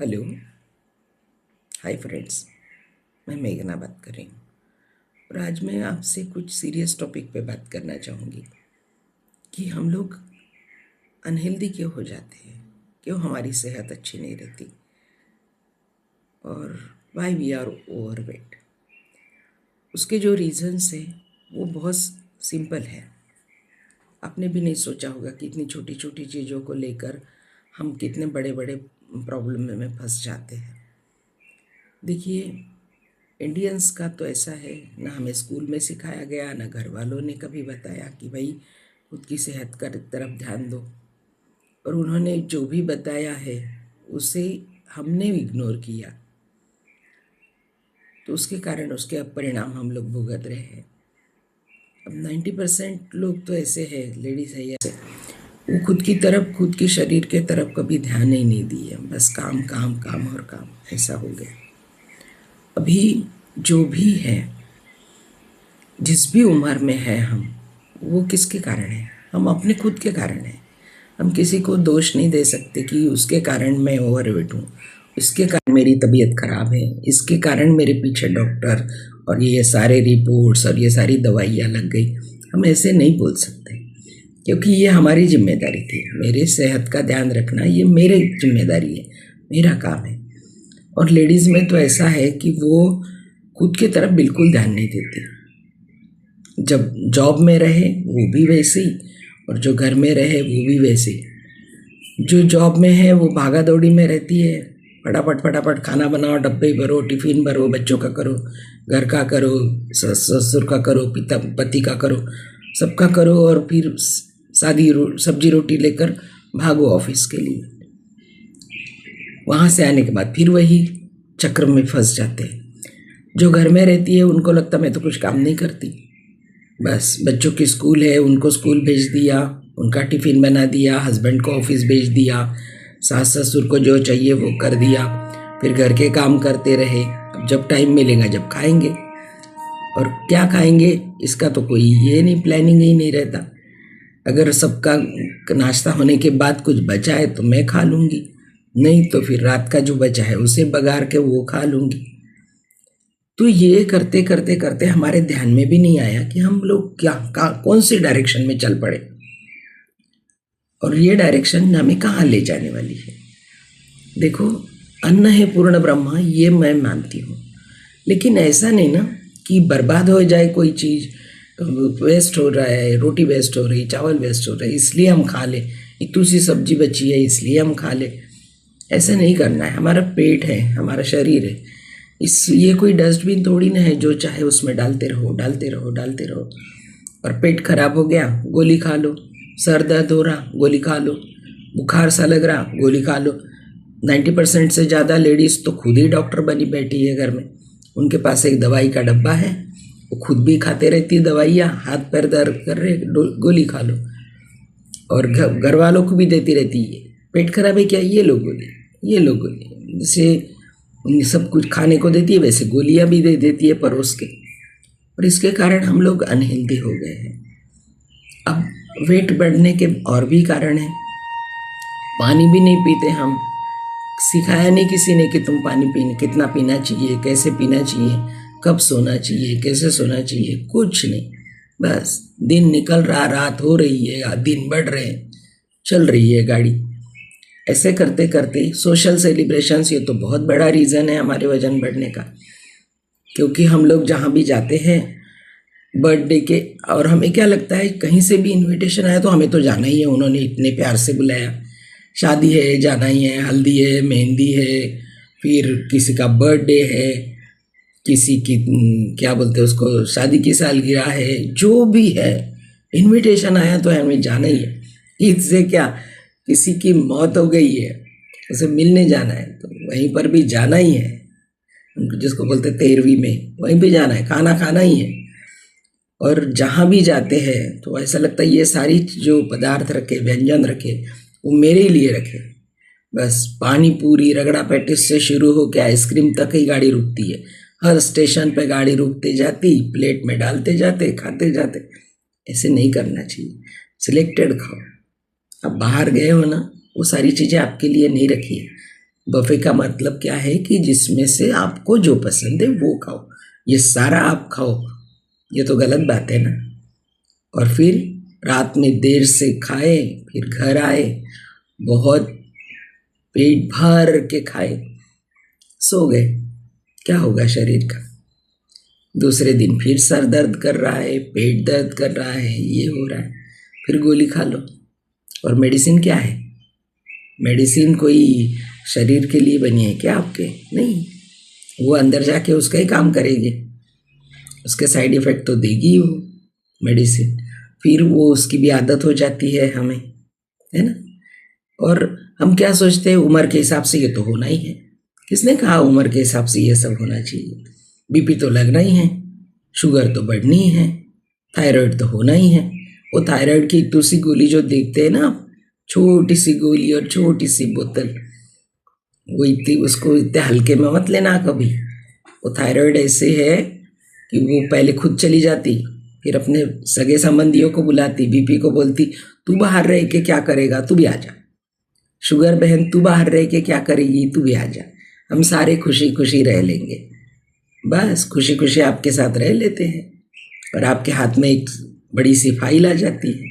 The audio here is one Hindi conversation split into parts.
हेलो। Hi friends. मैं मेघना बात कर रही हूँ और आज मैं आपसे कुछ सीरियस टॉपिक पे बात करना चाहूँगी कि हम लोग अनहेल्दी क्यों हो जाते हैं, क्यों हमारी सेहत अच्छी नहीं रहती और वाई वी आर ओवरवेट। उसके जो रीज़न्स हैं वो बहुत सिंपल है। आपने भी नहीं सोचा होगा कि इतनी छोटी छोटी चीज़ों को लेकर हम कितने बड़े बड़े प्रॉब्लम में फंस जाते हैं। देखिए, इंडियंस का तो ऐसा है, ना हमें स्कूल में सिखाया गया, ना घर वालों ने कभी बताया कि भाई खुद की सेहत का तरफ ध्यान दो। और उन्होंने जो भी बताया है उसे हमने इग्नोर किया, तो उसके कारण उसके अब परिणाम हम लोग भुगत रहे हैं। अब 90% लोग तो ऐसे हैं, लेडीज़ है ऐसे, वो खुद की तरफ, खुद के शरीर के तरफ कभी ध्यान ही नहीं दिए, बस काम काम काम और काम, ऐसा हो गया। अभी जो भी है, जिस भी उम्र में है हम, वो किसके कारण है? हम अपने खुद के कारण हैं। हम किसी को दोष नहीं दे सकते कि उसके कारण मैं ओवरवेट हूँ, इसके कारण मेरी तबीयत खराब है, इसके कारण मेरे पीछे डॉक्टर और ये सारे रिपोर्ट्स और ये सारी दवाइयाँ लग गई। हम ऐसे नहीं बोल सकते, क्योंकि ये हमारी जिम्मेदारी थी। मेरे सेहत का ध्यान रखना ये मेरी जिम्मेदारी है, मेरा काम है। और लेडीज़ में तो ऐसा है कि वो खुद की तरफ बिल्कुल ध्यान नहीं देती। जब जॉब में रहे वो भी वैसे ही, और जो घर में रहे वो भी वैसे ही। जो जॉब में है वो भागा दौड़ी में रहती है, फटाफट फटाफट खाना बनाओ, डब्बे भरो, टिफिन भरो, बच्चों का करो, घर का करो, ससुर का करो, पिता पति का करो, सबका करो, और फिर सब्जी रोटी लेकर भागो ऑफिस के लिए। वहाँ से आने के बाद फिर वही चक्र में फंस जाते हैं। जो घर में रहती है उनको लगता मैं तो कुछ काम नहीं करती, बस बच्चों की स्कूल है, उनको स्कूल भेज दिया, उनका टिफ़िन बना दिया, हस्बैंड को ऑफिस भेज दिया, सास ससुर को जो चाहिए वो कर दिया, फिर घर के काम करते रहे। अब जब टाइम मिलेगा जब खाएंगे, और क्या खाएंगे इसका तो कोई ये नहीं, प्लानिंग ही नहीं रहता। अगर सबका नाश्ता होने के बाद कुछ बचा है तो मैं खा लूँगी, नहीं तो फिर रात का जो बचा है उसे बघार के वो खा लूँगी। तो ये करते करते करते हमारे ध्यान में भी नहीं आया कि हम लोग कौन सी डायरेक्शन में चल पड़े, और ये डायरेक्शन हमें कहाँ ले जाने वाली है। देखो, अन्न है पूर्ण ब्रह्म, ये मैं मानती हूँ, लेकिन ऐसा नहीं ना कि बर्बाद हो जाए कोई चीज़, वेस्ट हो रहा है, रोटी वेस्ट हो रही, चावल वेस्ट हो रहा है, इसलिए हम खा ले, इतनी सी सब्जी बची है इसलिए हम खा ले। ऐसा नहीं करना है। हमारा पेट है, हमारा शरीर है, ये कोई डस्टबिन थोड़ी ना है जो चाहे उसमें डालते रहो डालते रहो डालते रहो। और पेट खराब हो गया, गोली खा लो, सर दर्द हो रहा, गोली खा लो, बुखार सा लग रहा, गोली खा लो। 90% से ज़्यादा लेडीज़ तो खुद ही डॉक्टर बनी बैठी है घर में। उनके पास एक दवाई का डब्बा है, वो खुद भी खाते रहती है दवाइयाँ, हाथ पैर दर्द कर रहे, गोली खा लो, और घर वालों को भी देती रहती है। पेट खराब है क्या, ये लो गोली, ये लो गोली। जैसे सब कुछ खाने को देती है वैसे गोलियां भी दे देती है परोस के, और इसके कारण हम लोग अनहेल्दी हो गए हैं। अब वेट बढ़ने के और भी कारण हैं। पानी भी नहीं पीते हम, सिखाया नहीं किसी ने कि तुम पानी पीने कितना पीना चाहिए, कैसे पीना चाहिए, कब सोना चाहिए, कैसे सोना चाहिए, कुछ नहीं। बस दिन निकल रहा, रात हो रही है, दिन बढ़ रहे हैं, चल रही है गाड़ी। ऐसे करते करते सोशल सेलिब्रेशंस, ये तो बहुत बड़ा रीज़न है हमारे वजन बढ़ने का, क्योंकि हम लोग जहाँ भी जाते हैं बर्थडे के, और हमें क्या लगता है कहीं से भी इनविटेशन आया तो हमें तो जाना ही है, उन्होंने इतने प्यार से बुलाया, शादी है जाना ही है, हल्दी है, मेहंदी है, फिर किसी का बर्थडे है, किसी की क्या बोलते हैं उसको, शादी की सालगिरह है, जो भी है इनविटेशन आया तो हमें जाना ही है। ईद से क्या, किसी की मौत हो गई है, उसे मिलने जाना है तो वहीं पर भी जाना ही है, जिसको बोलते 13वीं में, वहीं भी जाना है, खाना खाना ही है। और जहाँ भी जाते हैं तो ऐसा लगता है ये सारी जो पदार्थ रखे, व्यंजन रखे, वो मेरे लिए रखे। बस पानी पूरी रगड़ा पैटिस से शुरू हो के आइसक्रीम तक ही गाड़ी रुकती है, हर स्टेशन पे गाड़ी रुकते जाती, प्लेट में डालते जाते, खाते जाते। ऐसे नहीं करना चाहिए, सिलेक्टेड खाओ। अब बाहर गए हो ना, वो सारी चीज़ें आपके लिए नहीं रखी है, बफे का मतलब क्या है कि जिसमें से आपको जो पसंद है वो खाओ, ये सारा आप खाओ, ये तो गलत बात है ना। और फिर रात में देर से खाए, फिर घर आए, बहुत पेट भर के खाए, सो गए, क्या होगा शरीर का? दूसरे दिन फिर सर दर्द कर रहा है, पेट दर्द कर रहा है, ये हो रहा है, फिर गोली खा लो। और मेडिसिन क्या है? मेडिसिन कोई शरीर के लिए बनी है क्या आपके? नहीं, वो अंदर जाके उसका ही काम करेगी, उसके साइड इफेक्ट तो देगी वो मेडिसिन, फिर वो उसकी भी आदत हो जाती है हमें, है ना। और हम क्या सोचते हैं, उम्र के हिसाब से ये तो होना ही है। किसने कहा उम्र के हिसाब से ये सब होना चाहिए? बीपी तो लगना ही है, शुगर तो बढ़नी ही है, थायराइड तो होना ही है। वो थायराइड की दूसरी गोली जो देखते हैं ना आप, छोटी सी गोली और छोटी सी बोतल, वो इतनी, उसको इतने हल्के में मत लेना कभी। वो थायराइड ऐसे है कि वो पहले खुद चली जाती, फिर अपने सगे संबंधियों को बुलाती, बीपी को बोलती तू बाहर रह के क्या करेगा, तू भी आ जा। शुगर बहन तू बाहर रह के क्या करेगी, तू भी आ जा, हम सारे खुशी खुशी रह लेंगे। बस खुशी खुशी आपके साथ रह लेते हैं, और आपके हाथ में एक बड़ी सी फाइल आ जाती है,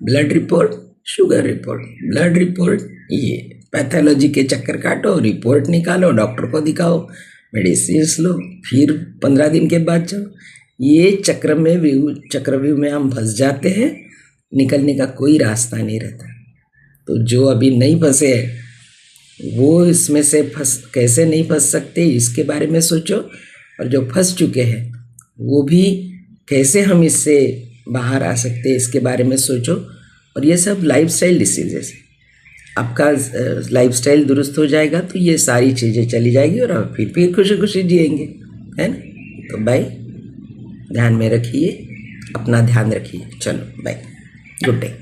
blood report, sugar report, blood report, ये पैथोलॉजी के चक्कर काटो, रिपोर्ट निकालो, डॉक्टर को दिखाओ, मेडिसिन लो, फिर 15 दिन के बाद जाओ। ये चक्रव्यूह में हम फंस जाते हैं, निकलने का कोई रास्ता नहीं रहता। तो जो अभी नहीं फंसे हैं वो इसमें से कैसे नहीं फंस सकते इसके बारे में सोचो, और जो फंस चुके हैं वो भी कैसे हम इससे बाहर आ सकते हैं इसके बारे में सोचो। और ये सब लाइफस्टाइल डिसीजेस है, आपका लाइफस्टाइल दुरुस्त हो जाएगा तो ये सारी चीज़ें चली जाएगी और आप फिर खुशी खुशी जिएंगे, है ना। तो बाय, ध्यान में रखिए, अपना ध्यान रखिए, चलो बाय, गुड डे।